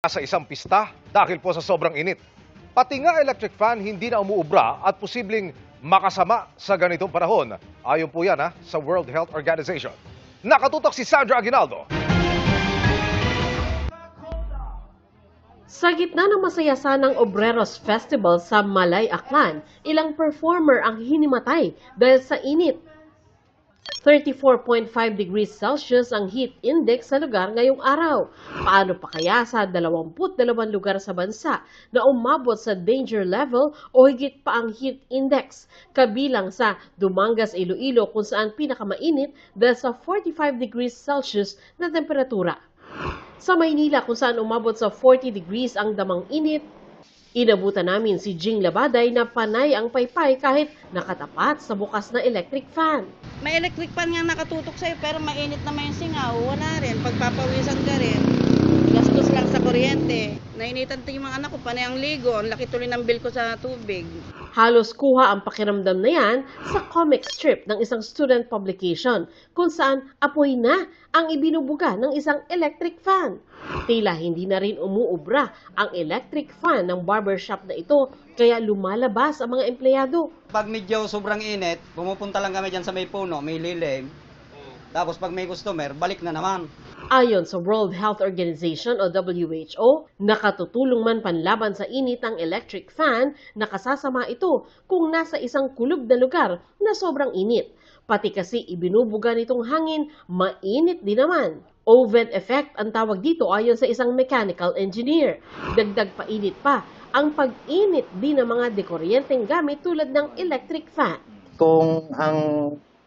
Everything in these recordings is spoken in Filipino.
sa isang pista dahil po sa sobrang init. Pati nga electric fan hindi na umuubra at posibleng makasama sa ganitong panahon. Ayon po yan sa World Health Organization. Nakatutok si Sandra Aguinaldo. Sa gitna ng masayasanang Obreros Festival sa Malay, Aklan, ilang performer ang hinimatay dahil sa init. 34.5 degrees Celsius ang heat index sa lugar ngayong araw. Paano pa kaya sa 22 lugar sa bansa na umabot sa danger level o higit pa ang heat index? Kabilang sa Dumangas, Iloilo kung saan pinakamainit dahil sa 45 degrees Celsius na temperatura. Sa Maynila kung saan umabot sa 40 degrees ang damang init, inabutan namin si Jing Labaday na panay ang paypay kahit nakatapat sa bukas na electric fan. May electric fan nga nakatutok sa'yo pero mainit naman yung singaw. Wala rin. Pagpapawisan ka rin. Gastos lang sa kuryente. Nainitan din yung mga anak ko. Panay ang ligo. Ang laki tuloy ng bill ko sa tubig. Halos kuha ang pakiramdam na yan sa comic strip ng isang student publication kung saan apoy na ang ibinubuga ng isang electric fan. Tila hindi na rin umuubra ang electric fan ng barbershop na ito kaya lumalabas ang mga empleyado. Pag medyo sobrang init, pumupunta lang kami dyan sa may puno, may lilim. Tapos pag may customer, balik na naman. Ayon sa World Health Organization o WHO, nakatutulong man panlaban sa init ang electric fan, nakasasama ito kung nasa isang kulob na lugar na sobrang init. Pati kasi ibinubuga nitong hangin, mainit din naman. Oven effect ang tawag dito ayon sa isang mechanical engineer. Dagdag painit pa ang pag-init din ng mga dekuryenteng gamit tulad ng electric fan. Kung ang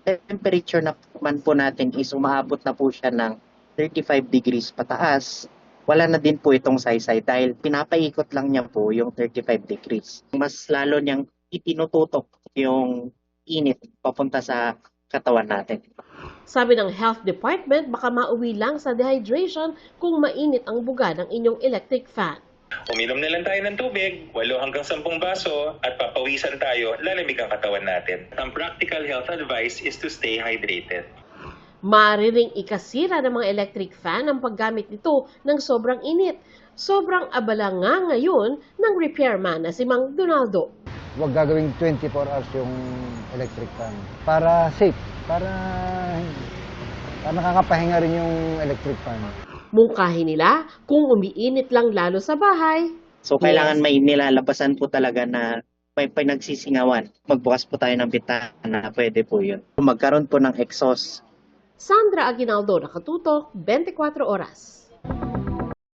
temperature naman po natin is umaabot na po siya ng 35 degrees pataas, wala na din po itong saysay dahil pinapaikot lang niya po yung 35 degrees. Mas lalo niyang itinututok yung init papunta sa katawan natin. Sabi ng Health Department, baka mauwi lang sa dehydration kung mainit ang buga ng inyong electric fan. Uminom na lang tayo ng tubig, 8 hanggang 10 baso, at papawisan tayo, lalamig ang katawan natin. Ang practical health advice is to stay hydrated. Maaari ring ikasira ng mga electric fan ang paggamit nito ng sobrang init. Sobrang abala nga ngayon ng repairman na si Mang Donaldo. Huwag gagawing 24 hours yung electric fan. Para safe, para nakakapahinga rin yung electric fan. Mungkahin nila kung umiinit lang lalo sa bahay. So kailangan may nilalabasan po talaga na may pinagsisingawan. Magbukas po tayo ng bitana, pwede po yun. Magkaroon po ng exhaust. Sandra Aguinaldo, nakatutok, 24 oras.